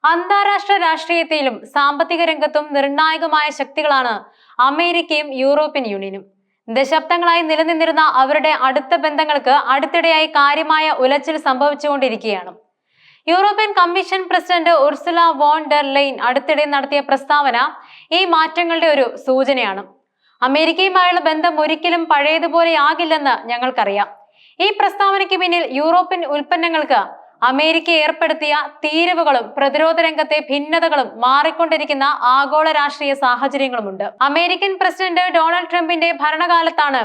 അന്താരാഷ്ട്ര രാഷ്ട്രീയത്തിലും സാമ്പത്തിക രംഗത്തും നിർണായകമായ ശക്തികളാണ് അമേരിക്കയും യൂറോപ്യൻ യൂണിയനും. ദശാബ്ദങ്ങളായി നിലനിന്നിരുന്ന അവരുടെ അടുത്ത ബന്ധങ്ങൾക്ക് അടുത്തിടെയായി കാര്യമായ ഉലച്ചിൽ സംഭവിച്ചുകൊണ്ടിരിക്കുകയാണ്. European commission president Ursula von der Leyen അടുത്തിടെ നടത്തിയ പ്രസ്താവന ഈ മാറ്റങ്ങളുടെ ഒരു സൂചനയാണ്. അമേരിക്കയുമായുള്ള ബന്ധം ഒരിക്കലും പഴയതുപോലെയാകില്ലെന്ന് ഞങ്ങൾക്കറിയാം. ഈ പ്രസ്താവനയ്ക്ക് പിന്നിൽ യൂറോപ്യൻ ഉൽപ്പന്നങ്ങൾക്ക് അമേരിക്ക ഏർപ്പെടുത്തിയ തീരുവകളും പ്രതിരോധ രംഗത്തെ ഭിന്നതകളും മാറിക്കൊണ്ടിരിക്കുന്ന ആഗോള രാഷ്ട്രീയ സാഹചര്യങ്ങളുമുണ്ട്. അമേരിക്കൻ പ്രസിഡന്റ് ഡൊണാൾഡ് ട്രംപിന്റെ ഭരണകാലത്താണ്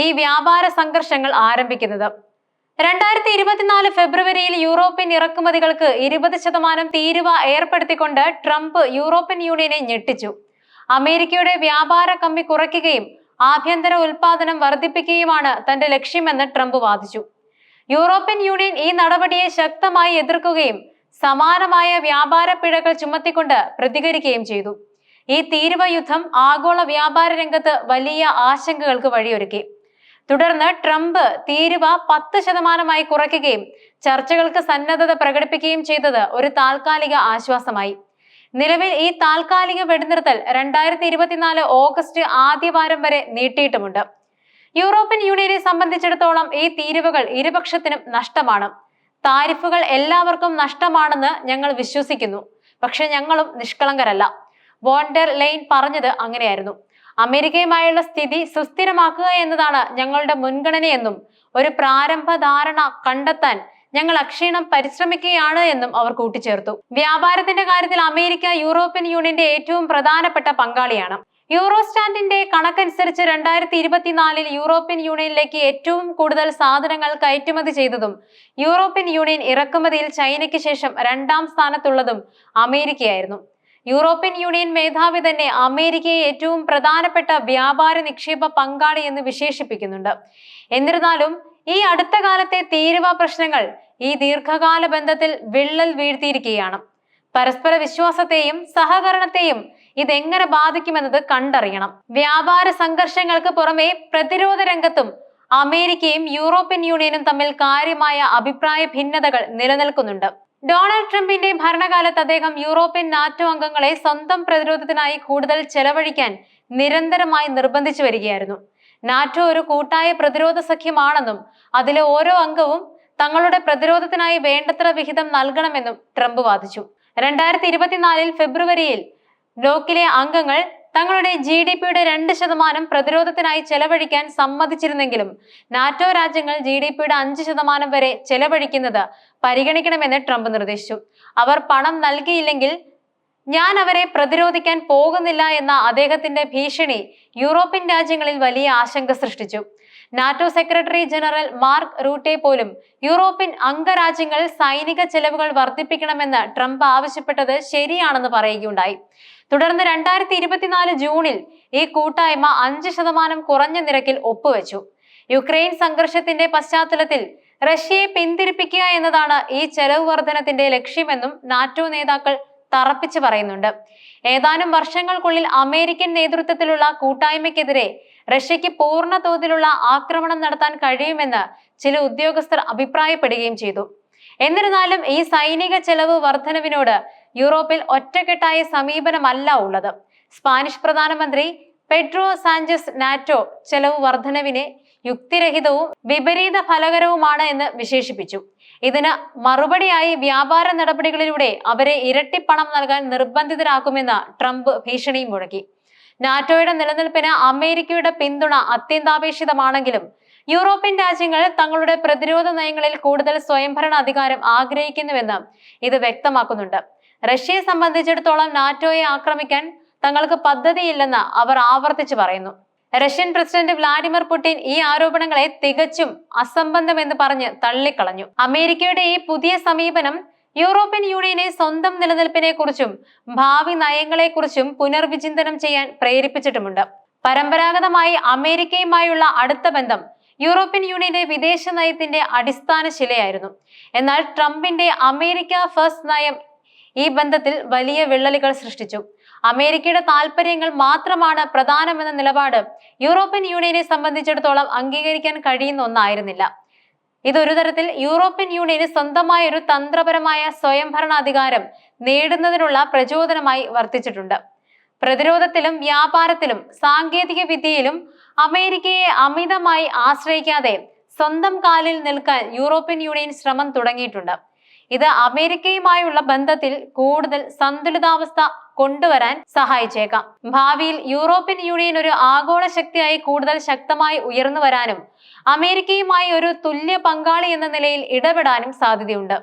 ഈ വ്യാപാര സംഘർഷങ്ങൾ ആരംഭിക്കുന്നത്. 2024 ഫെബ്രുവരിയിൽ യൂറോപ്യൻ ഇറക്കുമതികൾക്ക് 20% തീരുവ ഏർപ്പെടുത്തിക്കൊണ്ട് ട്രംപ് യൂറോപ്യൻ യൂണിയനെ ഞെട്ടിച്ചു. അമേരിക്കയുടെ വ്യാപാര കമ്മി കുറയ്ക്കുകയും ആഭ്യന്തര ഉൽപാദനം വർദ്ധിപ്പിക്കുകയുമാണ് തന്റെ ലക്ഷ്യമെന്ന് ട്രംപ് വാദിച്ചു. യൂറോപ്യൻ യൂണിയൻ ഈ നടപടിയെ ശക്തമായി എതിർക്കുകയും സമാനമായ വ്യാപാര പിഴകൾ ചുമത്തിക്കൊണ്ട് പ്രതികരിക്കുകയും ചെയ്തു. ഈ തീരുവ യുദ്ധം ആഗോള വ്യാപാര രംഗത്ത് വലിയ ആശങ്കകൾക്ക് വഴിയൊരുക്കി. തുടർന്ന് ട്രംപ് തീരുവ 10% കുറയ്ക്കുകയും ചർച്ചകൾക്ക് സന്നദ്ധത പ്രകടിപ്പിക്കുകയും ചെയ്തത് ഒരു താൽക്കാലിക ആശ്വാസമായി. നിലവിൽ ഈ താൽക്കാലിക വെടിനിർത്തൽ 2024 ഓഗസ്റ്റ് ആദ്യവാരം വരെ നീട്ടിയിട്ടുമുണ്ട്. യൂറോപ്യൻ യൂണിയനെ സംബന്ധിച്ചിടത്തോളം ഈ തീരുവകൾ ഇരുപക്ഷത്തിനും നഷ്ടമാണ്. താരിഫുകൾ എല്ലാവർക്കും നഷ്ടമാണെന്ന് ഞങ്ങൾ വിശ്വസിക്കുന്നു, പക്ഷെ ഞങ്ങളും നിഷ്കളങ്കരല്ല. വോൺ ഡെർ ലെയ്ൻ പറഞ്ഞത് അങ്ങനെയായിരുന്നു. അമേരിക്കയുമായുള്ള സ്ഥിതി സുസ്ഥിരമാക്കുക എന്നതാണ് ഞങ്ങളുടെ മുൻഗണനയെന്നും ഒരു പ്രാരംഭ ധാരണ കണ്ടെത്താൻ ഞങ്ങൾ അക്ഷീണം പരിശ്രമിക്കുകയാണ് എന്നും അവർ കൂട്ടിച്ചേർത്തു. വ്യാപാരത്തിന്റെ കാര്യത്തിൽ അമേരിക്ക യൂറോപ്യൻ യൂണിയന്റെ ഏറ്റവും പ്രധാനപ്പെട്ട പങ്കാളിയാണ്. യൂറോസ്റ്റാറ്റിന്റെ കണക്കനുസരിച്ച് 2024 യൂറോപ്യൻ യൂണിയനിലേക്ക് ഏറ്റവും കൂടുതൽ സാധനങ്ങൾ കയറ്റുമതി ചെയ്തതും യൂറോപ്യൻ യൂണിയൻ ഇറക്കുമതിയിൽ ചൈനയ്ക്ക് ശേഷം 2ാം സ്ഥാനത്തുള്ളതും അമേരിക്കയായിരുന്നു. യൂറോപ്യൻ യൂണിയൻ മേധാവി തന്നെ അമേരിക്കയെ ഏറ്റവും പ്രധാനപ്പെട്ട വ്യാപാര നിക്ഷേപ പങ്കാളി എന്ന് വിശേഷിപ്പിക്കുന്നുണ്ട്. എന്നിരുന്നാലും ഈ അടുത്ത കാലത്തെ തീരുവ പ്രശ്നങ്ങൾ ഈ ദീർഘകാല ബന്ധത്തിൽ വിള്ളൽ വീഴ്ത്തിയിരിക്കുകയാണ്. പരസ്പര വിശ്വാസത്തെയും സഹകരണത്തെയും ഇതെങ്ങനെ ബാധിക്കുമെന്നത് കണ്ടറിയണം. വ്യാപാര സംഘർഷങ്ങൾക്ക് പുറമെ പ്രതിരോധ രംഗത്തും അമേരിക്കയും യൂറോപ്യൻ യൂണിയനും തമ്മിൽ കാര്യമായ അഭിപ്രായ ഭിന്നതകൾ നിലനിൽക്കുന്നുണ്ട്. ഡൊണാൾഡ് ട്രംപിന്റെ ഭരണകാലത്ത് അദ്ദേഹം യൂറോപ്യൻ നാറ്റോ അംഗങ്ങളെ സ്വന്തം പ്രതിരോധത്തിനായി കൂടുതൽ ചെലവഴിക്കാൻ നിരന്തരമായി നിർബന്ധിച്ചു വരികയായിരുന്നു. നാറ്റോ ഒരു കൂട്ടായ പ്രതിരോധ സഖ്യമാണെന്നും അതിലെ ഓരോ അംഗവും തങ്ങളുടെ പ്രതിരോധത്തിനായി വേണ്ടത്ര വിഹിതം നൽകണമെന്നും ട്രംപ് വാദിച്ചു. 2024 ഫെബ്രുവരിയിൽ ബ്ലോക്കിലെ അംഗങ്ങൾ തങ്ങളുടെ GDPയുടെ 2% പ്രതിരോധത്തിനായി ചെലവഴിക്കാൻ സമ്മതിച്ചിരുന്നെങ്കിലും നാറ്റോ രാജ്യങ്ങൾ GDPയുടെ 5% വരെ ചെലവഴിക്കുന്നത് പരിഗണിക്കണമെന്ന് ട്രംപ് നിർദ്ദേശിച്ചു. അവർ പണം നൽകിയില്ലെങ്കിൽ ഞാൻ അവരെ പ്രതിരോധിക്കാൻ പോകുന്നില്ല എന്ന അദ്ദേഹത്തിന്റെ ഭീഷണി യൂറോപ്യൻ രാജ്യങ്ങളിൽ വലിയ ആശങ്ക സൃഷ്ടിച്ചു. NATO secretary general mark Rutte പോലും യൂറോപ്യൻ അംഗരാജ്യങ്ങൾ സൈനിക ചെലവുകൾ വർദ്ധിപ്പിക്കണമെന്ന് ട്രംപ് ആവശ്യപ്പെട്ടത് ശരിയാണെന്ന് പറയുകയുണ്ടായി. തുടർന്ന് 2024 ജൂണിൽ ഈ കൂട്ടായ്മ 5% കുറഞ്ഞ നിരക്കിൽ ഒപ്പുവെച്ചു. യുക്രൈൻ സംഘർഷത്തിന്റെ പശ്ചാത്തലത്തിൽ റഷ്യയെ പിന്തിരിപ്പിക്കുക എന്നതാണ് ഈ ചെലവ് വർധനത്തിന്റെ ലക്ഷ്യമെന്നും നാറ്റോ നേതാക്കൾ തറപ്പിച്ച് പറയുന്നുണ്ട്. ഏതാനും വർഷങ്ങൾക്കുള്ളിൽ അമേരിക്കൻ നേതൃത്വത്തിലുള്ള കൂട്ടായ്മയ്ക്കെതിരെ റഷ്യക്ക് പൂർണ്ണ തോതിലുള്ള ആക്രമണം നടത്താൻ കഴിയുമെന്ന് ചില ഉദ്യോഗസ്ഥർ അഭിപ്രായപ്പെടുകയും ചെയ്തു. എന്നിരുന്നാലും ഈ സൈനിക ചെലവ് വർധനവിനോട് യൂറോപ്പിൽ ഒറ്റക്കെട്ടായ സമീപനമല്ല ഉള്ളത്. സ്പാനിഷ് പ്രധാനമന്ത്രി പെഡ്രോ സാഞ്ചസ് നാറ്റോ ചെലവ് വർധനവിനെ യുക്തിരഹിതവും വിപരീത ഫലകരവുമാണ് എന്ന് വിശേഷിപ്പിച്ചു. ഇതിന് മറുപടിയായി വ്യാപാര നടപടികളിലൂടെ അവരെ ഇരട്ടി പണം നൽകാൻ നിർബന്ധിതരാക്കുമെന്ന് ട്രംപ് ഭീഷണിയും മുഴക്കി. നാറ്റോയുടെ നിലനിൽപ്പിന് അമേരിക്കയുടെ പിന്തുണ അത്യന്താപേക്ഷിതമാണെങ്കിലും യൂറോപ്യൻ രാജ്യങ്ങൾ തങ്ങളുടെ പ്രതിരോധ നയങ്ങളിൽ കൂടുതൽ സ്വയംഭരണ അധികാരം ആഗ്രഹിക്കുന്നുവെന്ന് ഇത് വ്യക്തമാക്കുന്നുണ്ട്. റഷ്യയെ സംബന്ധിച്ചിടത്തോളം നാറ്റോയെ ആക്രമിക്കാൻ തങ്ങൾക്ക് പദ്ധതിയില്ലെന്ന് അവർ ആവർത്തിച്ചു പറയുന്നു. റഷ്യൻ പ്രസിഡന്റ് വ്ളാഡിമിർ പുടിൻ ഈ ആരോപണങ്ങളെ തികച്ചും അസംബന്ധമെന്ന് പറഞ്ഞ് തള്ളിക്കളഞ്ഞു. അമേരിക്കയുടെ ഈ പുതിയ സമീപനം യൂറോപ്യൻ യൂണിയനെ സ്വന്തം നിലനിൽപ്പിനെ കുറിച്ചും ഭാവി നയങ്ങളെക്കുറിച്ചും പുനർവിചിന്തനം ചെയ്യാൻ പ്രേരിപ്പിച്ചിട്ടുമുണ്ട്. പരമ്പരാഗതമായി അമേരിക്കയുമായുള്ള അടുത്ത ബന്ധം യൂറോപ്യൻ യൂണിയന്റെ വിദേശ നയത്തിന്റെ അടിസ്ഥാന ശിലയായിരുന്നു. എന്നാൽ ട്രംപിന്റെ അമേരിക്ക ഫസ്റ്റ് നയം ഈ ബന്ധത്തിൽ വലിയ വിള്ളലുകൾ സൃഷ്ടിച്ചു. അമേരിക്കയുടെ താല്പര്യങ്ങൾ മാത്രമാണ് പ്രധാനമെന്ന നിലപാട് യൂറോപ്യൻ യൂണിയനെ സംബന്ധിച്ചിടത്തോളം അംഗീകരിക്കാൻ കഴിയുന്ന ഒന്നായിരുന്നില്ല. ഇതൊരു തരത്തിൽ യൂറോപ്യൻ യൂണിയന് സ്വന്തമായ ഒരു തന്ത്രപരമായ സ്വയംഭരണാധികാരം നേടുന്നതിനുള്ള പ്രചോദനമായി വർത്തിച്ചിട്ടുണ്ട്. പ്രതിരോധത്തിലും വ്യാപാരത്തിലും സാങ്കേതിക വിദ്യയിലും അമേരിക്കയെ അമിതമായി ആശ്രയിക്കാതെ സ്വന്തം കാലിൽ നിൽക്കാൻ യൂറോപ്യൻ യൂണിയൻ ശ്രമം തുടങ്ങിയിട്ടുണ്ട്. ഇത് അമേരിക്കയുമായുള്ള ബന്ധത്തിൽ കൂടുതൽ സന്തുലിതാവസ്ഥ കൊണ്ടുവരാൻ സഹായിച്ചേക്കാം. ഭാവിയിൽ യൂറോപ്യൻ യൂണിയൻ ഒരു ആഗോള ശക്തിയായി കൂടുതൽ ശക്തമായി ഉയർന്നു വരാനും അമേരിക്കയുമായി ഒരു തുല്യ പങ്കാളി എന്ന നിലയിൽ ഇടപെടാനും സാധ്യതയുണ്ട്.